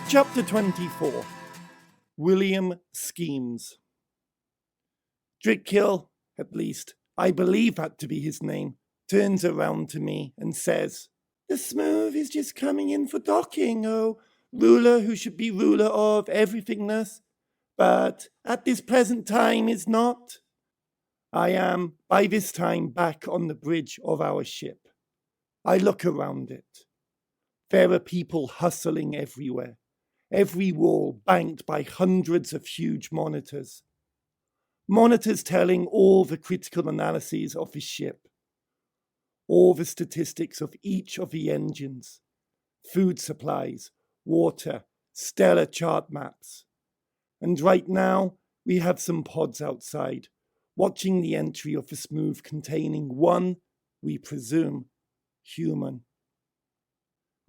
Chapter 24. William Schemes. Drickkill, at least I believe that to be his name, turns around to me and says, "The Smooth is just coming in for docking, oh ruler who should be ruler of everythingness, but at this present time is not." I am by this time back on the bridge of our ship. I look around it. There are people hustling everywhere, every wall banked by hundreds of huge monitors. Monitors telling all the critical analyses of the ship, all the statistics of each of the engines, food supplies, water, stellar chart maps. And right now, we have some pods outside, watching the entry of the Smooth containing one, we presume, human.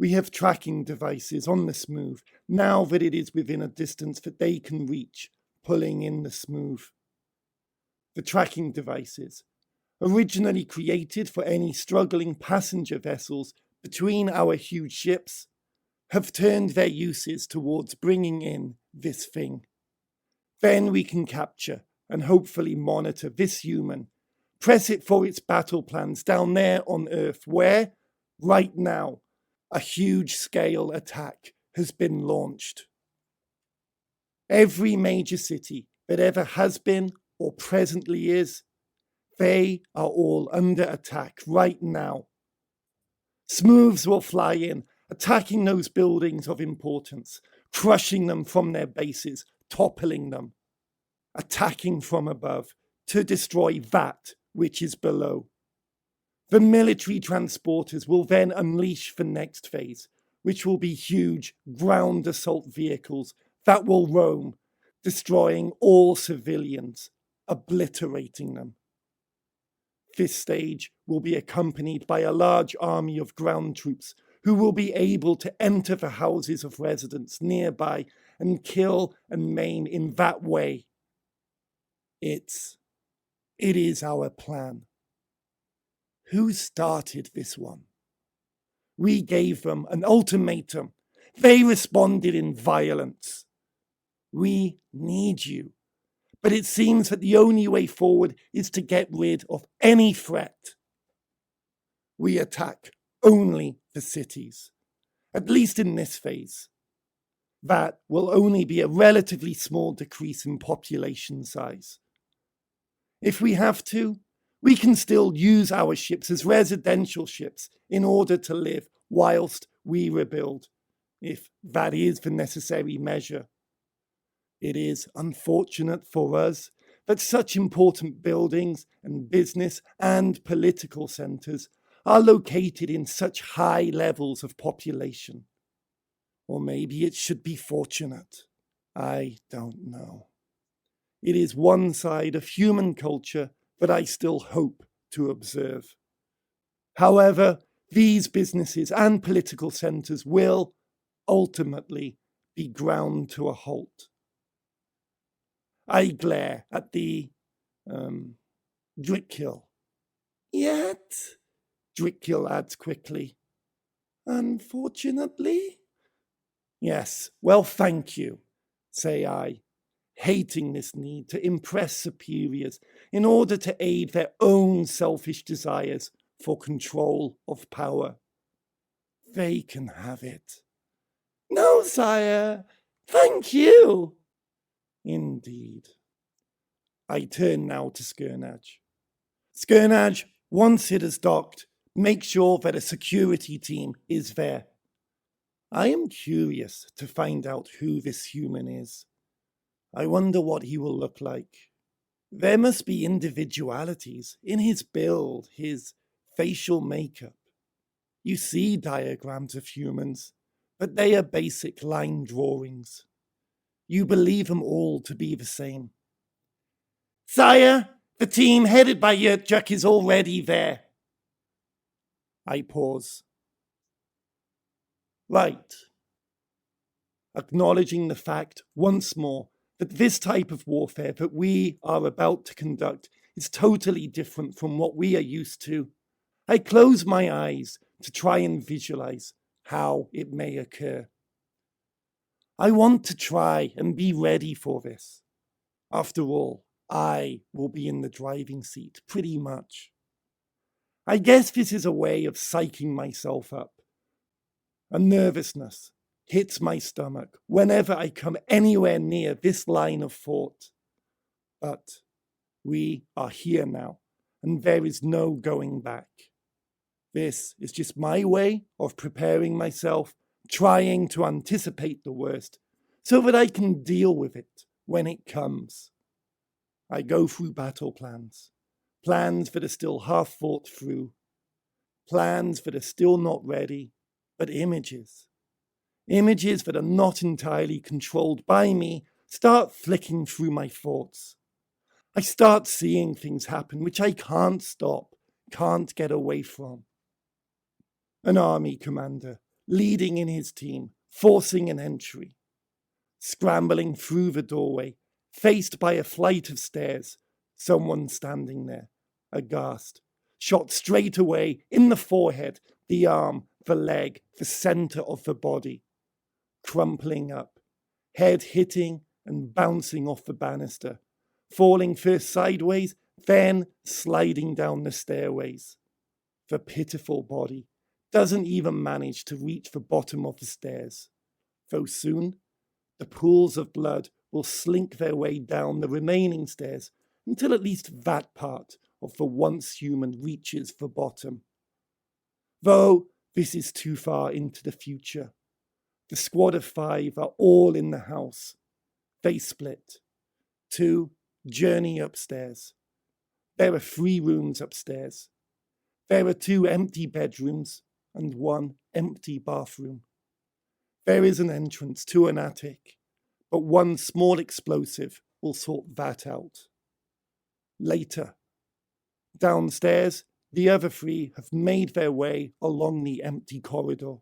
We have tracking devices on the Smooth, now that it is within a distance that they can reach, pulling in the Smooth. The tracking devices, originally created for any struggling passenger vessels between our huge ships, have turned their uses towards bringing in this thing. Then we can capture and hopefully monitor this human, press it for its battle plans down there on Earth, where, right now, a huge-scale attack has been launched. Every major city that ever has been or presently is, they are all under attack right now. Smooths will fly in, attacking those buildings of importance, crushing them from their bases, toppling them, attacking from above to destroy that which is below. The military transporters will then unleash the next phase, which will be huge ground assault vehicles that will roam, destroying all civilians, obliterating them. This stage will be accompanied by a large army of ground troops who will be able to enter the houses of residents nearby and kill and maim in that way. It is our plan. Who started this one? We gave them an ultimatum. They responded in violence. We need you. But it seems that the only way forward is to get rid of any threat. We attack only the cities, at least in this phase. That will only be a relatively small decrease in population size. If we have to, we can still use our ships as residential ships in order to live whilst we rebuild, if that is the necessary measure. It is unfortunate for us that such important buildings and business and political centres are located in such high levels of population. Or maybe it should be fortunate. I don't know. It is one side of human culture that I still hope to observe. However, these businesses and political centres will ultimately be ground to a halt. I glare at the Drickkill. Yet, Drickkill adds quickly, unfortunately. Yes, well, thank you, say I, hating this need to impress superiors in order to aid their own selfish desires for control of power. They can have it. No, sire, thank you. Indeed. I turn now to Skirnage. Skirnage, once it is docked, make sure that a security team is there. I am curious to find out who this human is. I wonder what he will look like. There must be individualities in his build, his facial makeup. You see diagrams of humans, but they are basic line drawings. You believe them all to be the same. Sire, the team headed by Yurtjuk is already there. I pause. Right. Acknowledging the fact once more that this type of warfare that we are about to conduct is totally different from what we are used to, I close my eyes to try and visualize how it may occur. I want to try and be ready for this. After all, I will be in the driving seat, pretty much. I guess this is a way of psyching myself up. A nervousness hits my stomach whenever I come anywhere near this line of thought. But we are here now, and there is no going back. This is just my way of preparing myself, trying to anticipate the worst, so that I can deal with it when it comes. I go through battle plans that are still half thought through, plans that are still not ready, but images that are not entirely controlled by me start flicking through my thoughts. I start seeing things happen which I can't stop, can't get away from. An army commander, leading in his team, forcing an entry, scrambling through the doorway, faced by a flight of stairs, someone standing there, aghast, shot straight away in the forehead, the arm, the leg, the center of the body, crumpling up, head hitting and bouncing off the banister, falling first sideways, then sliding down the stairways. The pitiful body doesn't even manage to reach the bottom of the stairs, though soon the pools of blood will slink their way down the remaining stairs until at least that part of the once human reaches the bottom. Though this is too far into the future, the squad of 5 are all in the house. They split. 2 journey upstairs. There are 3 rooms upstairs. There are 2 empty bedrooms and 1 empty bathroom. There is an entrance to an attic, but 1 small explosive will sort that out. Later. Downstairs, the other 3 have made their way along the empty corridor.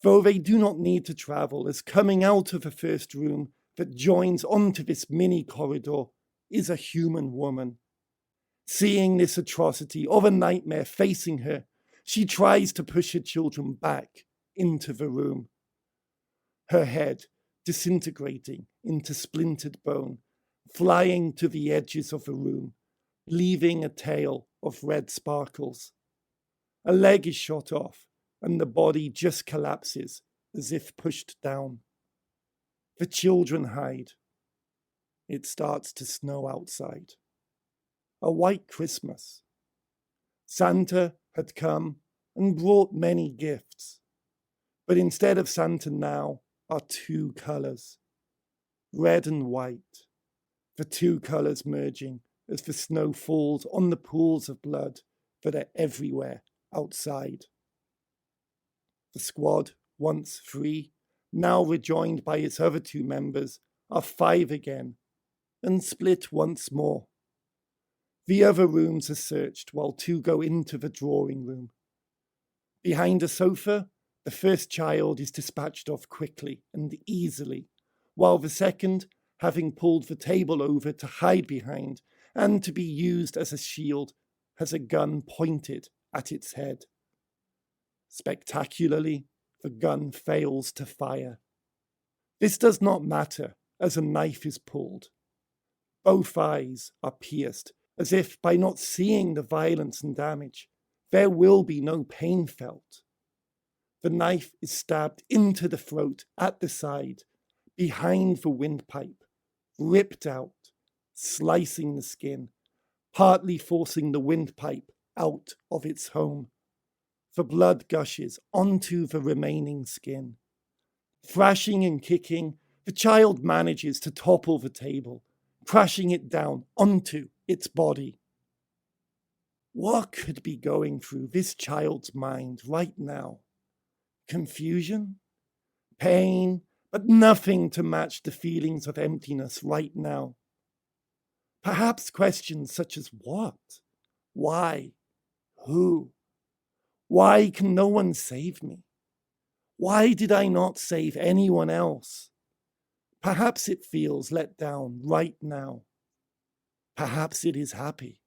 Though they do not need to travel, as coming out of the first room that joins onto this mini corridor is a human woman. Seeing this atrocity of a nightmare facing her, she tries to push her children back into the room. Her head disintegrating into splintered bone, flying to the edges of the room, leaving a tail of red sparkles. A leg is shot off, and the body just collapses as if pushed down. The children hide. It starts to snow outside. A white Christmas. Santa had come and brought many gifts, but instead of Santa now are 2 colours, red and white, the 2 colours merging as the snow falls on the pools of blood that are everywhere outside. The squad, once 3, now rejoined by its other 2 members, are 5 again, and split once more. The other rooms are searched while 2 go into the drawing room. Behind a sofa, the first child is dispatched off quickly and easily, while the second, having pulled the table over to hide behind and to be used as a shield, has a gun pointed at its head. Spectacularly, the gun fails to fire. This does not matter, as a knife is pulled. Both eyes are pierced, as if by not seeing the violence and damage, there will be no pain felt. The knife is stabbed into the throat at the side, behind the windpipe, ripped out, slicing the skin, partly forcing the windpipe out of its home. The blood gushes onto the remaining skin. Thrashing and kicking, the child manages to topple the table, crashing it down onto its body. What could be going through this child's mind right now? Confusion? Pain? But nothing to match the feelings of emptiness right now. Perhaps questions such as what? Why? Who? Why can no one save me? Why did I not save anyone else? Perhaps it feels let down right now. Perhaps it is happy.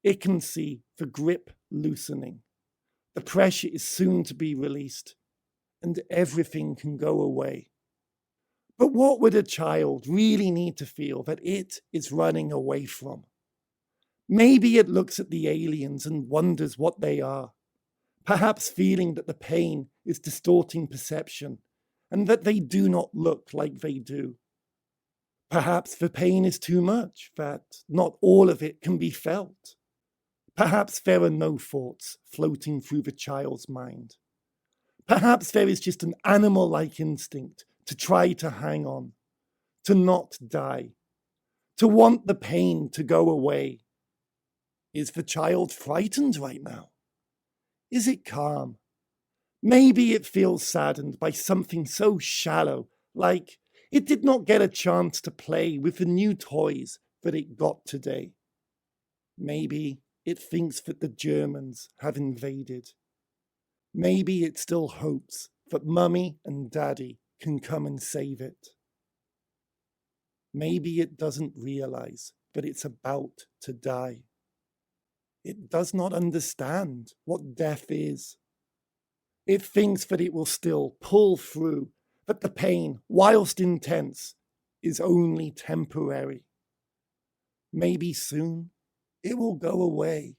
It can see the grip loosening. The pressure is soon to be released, and everything can go away. But what would a child really need to feel that it is running away from? Maybe it looks at the aliens and wonders what they are, perhaps feeling that the pain is distorting perception and that they do not look like they do. Perhaps the pain is too much, that not all of it can be felt. Perhaps there are no thoughts floating through the child's mind. Perhaps there is just an animal-like instinct to try to hang on, to not die, to want the pain to go away. Is the child frightened right now? Is it calm? Maybe it feels saddened by something so shallow, like it did not get a chance to play with the new toys that it got today. Maybe it thinks that the Germans have invaded. Maybe it still hopes that Mummy and Daddy can come and save it. Maybe it doesn't realize that it's about to die. It does not understand what death is. It thinks that it will still pull through, that the pain, whilst intense, is only temporary. Maybe soon it will go away.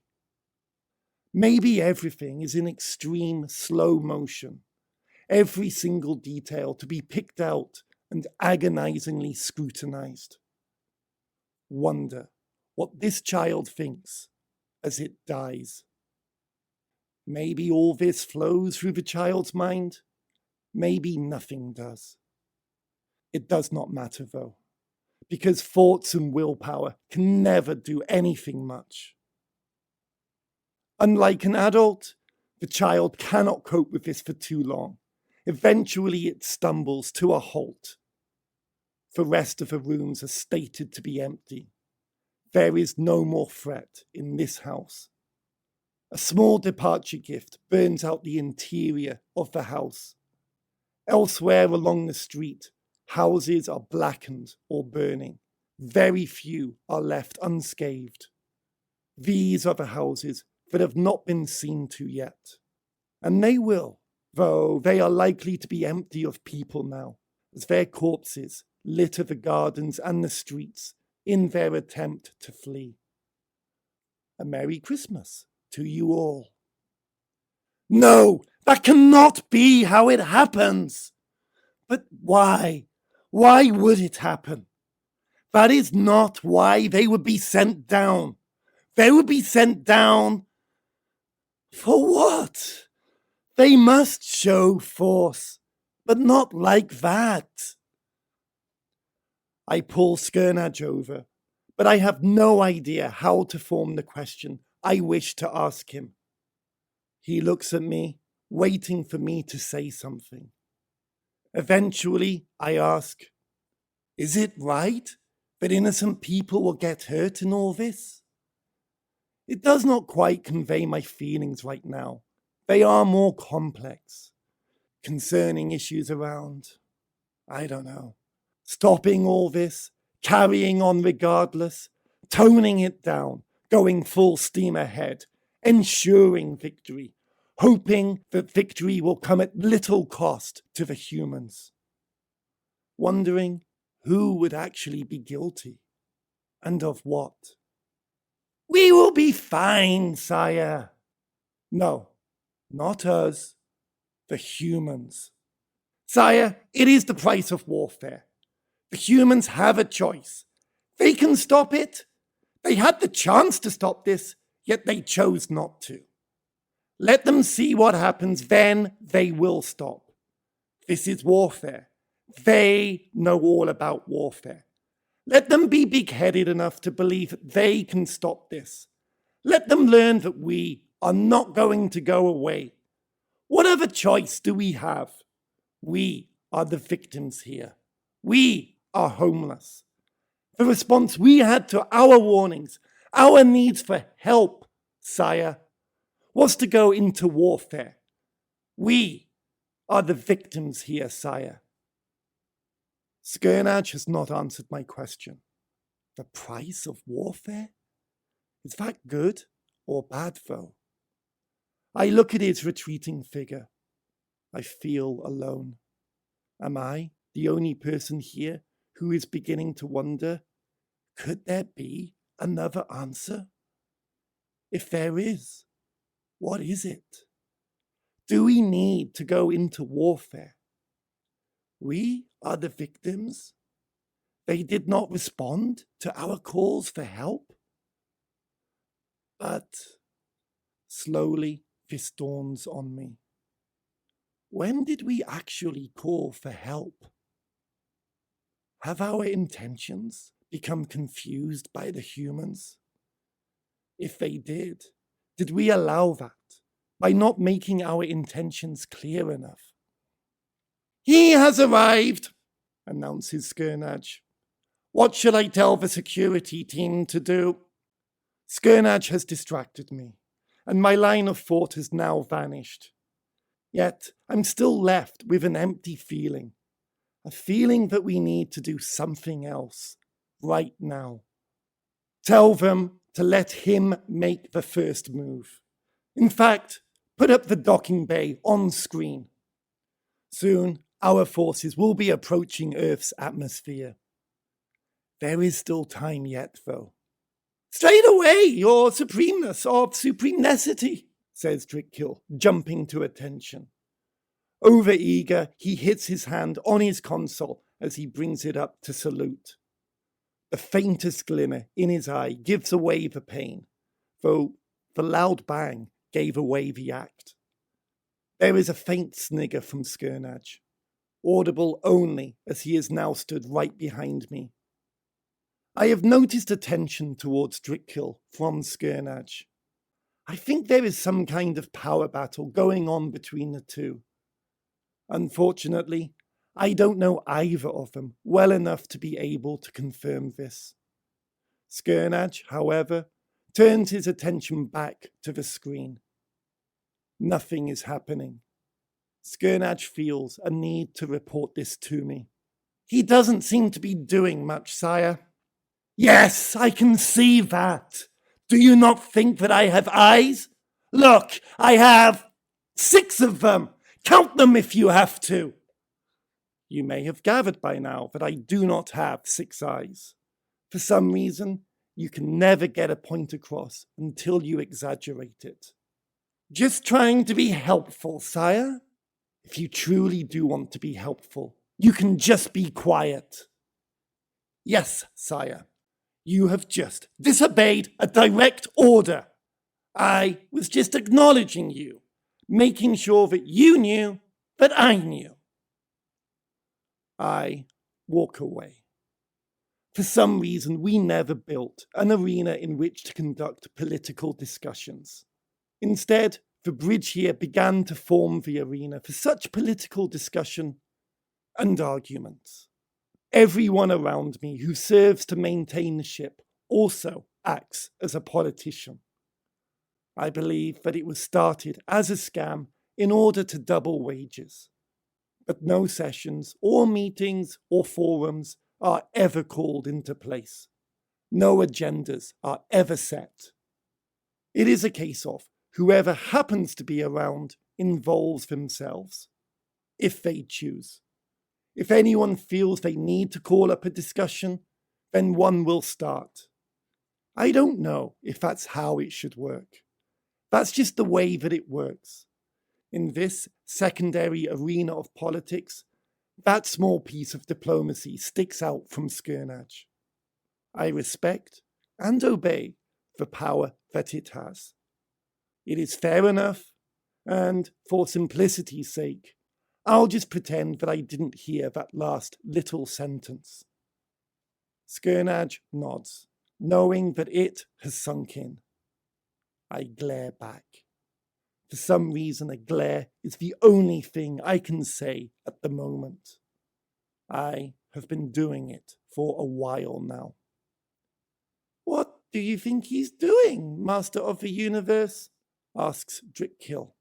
Maybe everything is in extreme slow motion, every single detail to be picked out and agonizingly scrutinized. Wonder what this child thinks as it dies. Maybe all this flows through the child's mind. Maybe nothing does. It does not matter though, because thoughts and willpower can never do anything much. Unlike an adult, the child cannot cope with this for too long. Eventually it stumbles to a halt. The rest of the rooms are stated to be empty. There is no more threat in this house. A small departure gift burns out the interior of the house. Elsewhere along the street, houses are blackened or burning. Very few are left unscathed. These are the houses that have not been seen to yet. And they will, though they are likely to be empty of people now, as their corpses litter the gardens and the streets in their attempt to flee. A Merry Christmas to you all. No, that cannot be how it happens. But why? Why would it happen? That is not why they would be sent down. They would be sent down for what? They must show force, but not like that. I pull Skirnage over, but I have no idea how to form the question I wish to ask him. He looks at me, waiting for me to say something. Eventually, I ask, is it right that innocent people will get hurt in all this? It does not quite convey my feelings right now. They are more complex, concerning issues around, I don't know, stopping all this, carrying on regardless, toning it down, going full steam ahead, ensuring victory, hoping that victory will come at little cost to the humans. Wondering who would actually be guilty, and of what. We will be fine, sire. No, not us, the humans. Sire, it is the price of warfare. The humans have a choice. They can stop it. They had the chance to stop this, yet they chose not to. Let them see what happens, then they will stop. This is warfare. They know all about warfare. Let them be big-headed enough to believe that they can stop this. Let them learn that we are not going to go away. What other choice do we have? We are the victims here. We are homeless. The response we had to our warnings, our needs for help, sire, was to go into warfare. We are the victims here, sire. Skirnage has not answered my question. The price of warfare? Is that good or bad, though? I look at his retreating figure. I feel alone. Am I the only person here who is beginning to wonder, could there be another answer? If there is, what is it? Do we need to go into warfare? We are the victims. They did not respond to our calls for help. But slowly this dawns on me. When did we actually call for help? Have our intentions become confused by the humans? If they did we allow that by not making our intentions clear enough? He has arrived, announces Skirnage. What shall I tell the security team to do? Skirnage has distracted me, and my line of thought has now vanished. Yet I'm still left with an empty feeling, a feeling that we need to do something else right now. Tell them to let him make the first move. In fact, put up the docking bay on screen. Soon, our forces will be approaching Earth's atmosphere. There is still time yet, though. Straight away, your supremeness or supremacity, says Drickkill, jumping to attention. Over-eager, he hits his hand on his console as he brings it up to salute. The faintest glimmer in his eye gives away the pain, though the loud bang gave away the act. There is a faint snigger from Skirnage, audible only as he is now stood right behind me. I have noticed a tension towards Drickkill from Skirnage. I think there is some kind of power battle going on between the two. Unfortunately, I don't know either of them well enough to be able to confirm this. Skirnage, however, turns his attention back to the screen. Nothing is happening. Skirnage feels a need to report this to me. He doesn't seem to be doing much, sire. Yes, I can see that. Do you not think that I have eyes? Look, I have 6 of them. Count them if you have to. You may have gathered by now that I do not have 6 eyes. For some reason, you can never get a point across until you exaggerate it. Just trying to be helpful, sire. If you truly do want to be helpful, you can just be quiet. Yes, sire. You have just disobeyed a direct order. I was just acknowledging you, making sure that you knew that I knew. I walk away. For some reason, we never built an arena in which to conduct political discussions. Instead, the bridge here began to form the arena for such political discussion and arguments. Everyone around me who serves to maintain the ship also acts as a politician. I believe that it was started as a scam in order to double wages. But no sessions or meetings or forums are ever called into place. No agendas are ever set. It is a case of whoever happens to be around involves themselves, if they choose. If anyone feels they need to call up a discussion, then one will start. I don't know if that's how it should work. That's just the way that it works. In this secondary arena of politics, that small piece of diplomacy sticks out from Skirnage. I respect and obey the power that it has. It is fair enough, and for simplicity's sake, I'll just pretend that I didn't hear that last little sentence. Skirnage nods, knowing that it has sunk in. I glare back. For some reason, a glare is the only thing I can say at the moment. I have been doing it for a while now. What do you think he's doing, Master of the Universe? Asks Drickkill.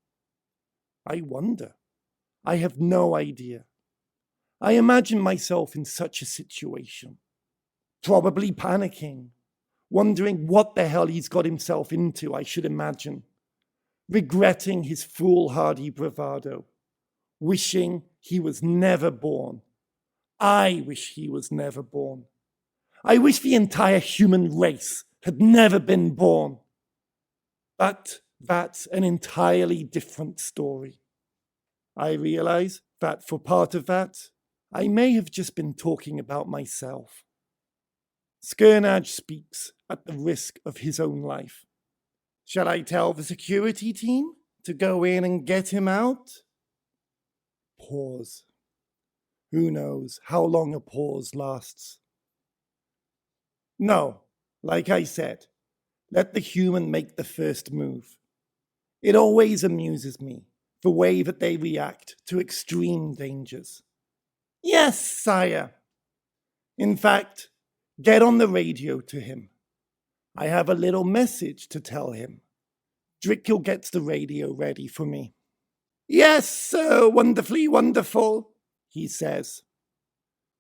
I wonder. I have no idea. I imagine myself in such a situation. Probably panicking. Wondering what the hell he's got himself into, I should imagine. Regretting his foolhardy bravado. Wishing he was never born. I wish he was never born. I wish the entire human race had never been born. But that's an entirely different story. I realize that for part of that, I may have just been talking about myself. Skirnage speaks at the risk of his own life. Shall I tell the security team to go in and get him out? Pause. Who knows how long a pause lasts? No, like I said, let the human make the first move. It always amuses me, the way that they react to extreme dangers. Yes, sire. In fact, get on the radio to him. I have a little message to tell him. Drickyl gets the radio ready for me. Yes, sir, wonderfully wonderful, he says.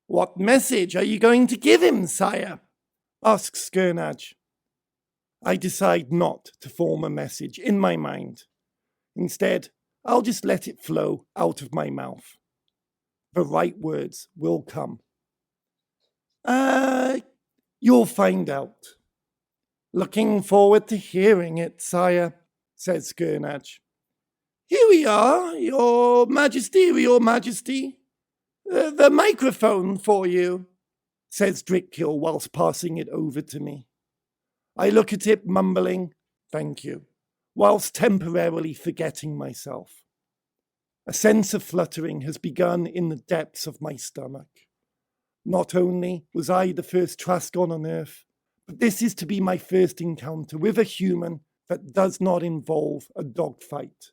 What message are you going to give him, sire? Asks Skirnage. I decide not to form a message in my mind. Instead, I'll just let it flow out of my mouth. The right words will come. You'll find out. Looking forward to hearing it, sire, says Skirnage. Here we are, your majesty, the microphone for you, says Drickyl whilst passing it over to me. I look at it, mumbling, thank you, whilst temporarily forgetting myself. A sense of fluttering has begun in the depths of my stomach. Not only was I the first Trascon on Earth, but this is to be my first encounter with a human that does not involve a dogfight.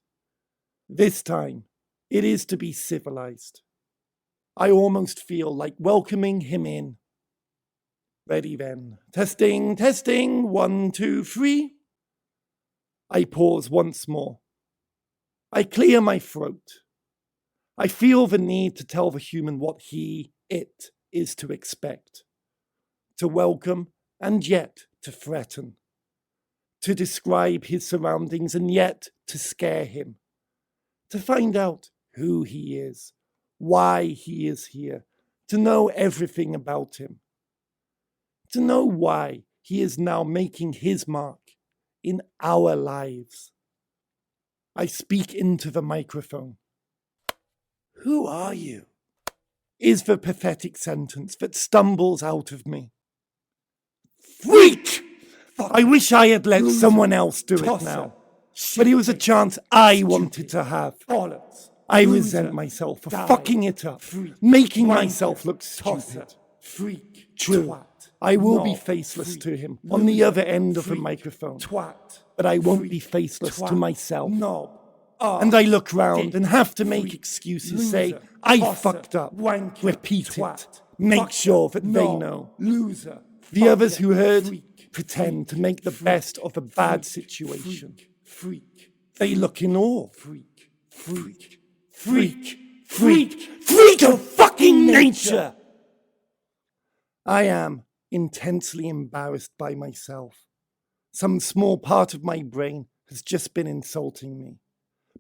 This time, it is to be civilized. I almost feel like welcoming him in. Ready then. Testing, 1, 2, 3. I pause once more. I clear my throat. I feel the need to tell the human what it is to expect. To welcome and yet to threaten. To describe his surroundings and yet to scare him. To find out who he is, why he is here, to know everything about him. To know why he is now making his mark in our lives. I speak into the microphone. Who are you? Is the pathetic sentence that stumbles out of me. Freak! I wish I had let someone else do it now. But it was a chance I wanted to have. I resent myself for fucking it up, making myself look stupid. True, I will be faceless to him on the other end of the microphone, but I won't be faceless to myself. And I look round and have to make excuses, say, I fucked up, repeat it, make sure that they know. The others who heard pretend to make the best of a bad situation. They look in awe. Freak of fucking nature! I am intensely embarrassed by myself. Some small part of my brain has just been insulting me.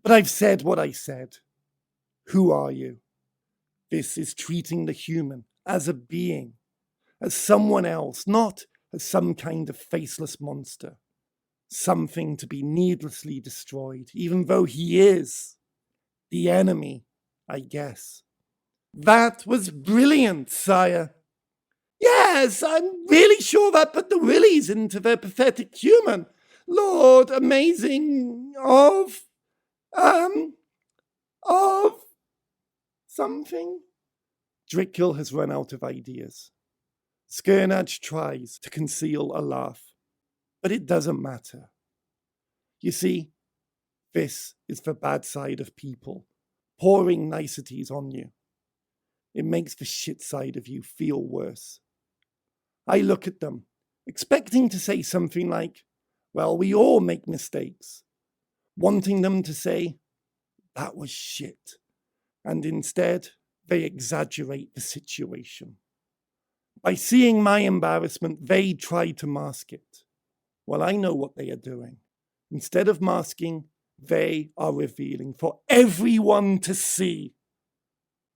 But I've said what I said. Who are you? This is treating the human as a being, as someone else, not as some kind of faceless monster. Something to be needlessly destroyed, even though he is the enemy, I guess. That was brilliant, sire. Yes, I'm really sure that put the willies into their pathetic human. Lord, amazing of something. Drickyl has run out of ideas. Skirnage tries to conceal a laugh, but it doesn't matter. You see, this is the bad side of people, pouring niceties on you. It makes the shit side of you feel worse. I look at them, expecting to say something like, well, we all make mistakes, wanting them to say, that was shit. And instead, they exaggerate the situation. By seeing my embarrassment, they try to mask it. Well, I know what they are doing. Instead of masking, they are revealing for everyone to see.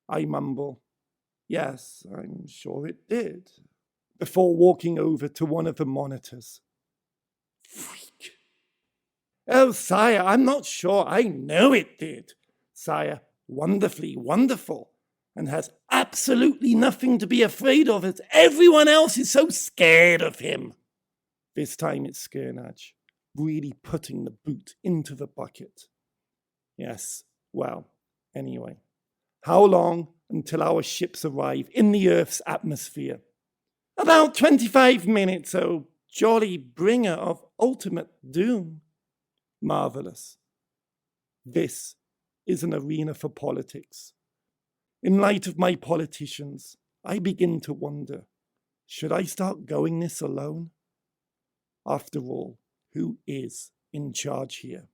I mumble, Yes, I'm sure it did. Before walking over to one of the monitors. Freak. Oh, sire, I'm not sure. I know it did. Sire, wonderfully wonderful, and has absolutely nothing to be afraid of, as everyone else is so scared of him. This time it's Skirnage, really putting the boot into the bucket. Yes, well, anyway. How long until our ships arrive in the Earth's atmosphere? About 25 minutes, oh jolly bringer of ultimate doom. Marvelous. This is an arena for politics. In light of my politicians, I begin to wonder, should I start going this alone? After all, who is in charge here?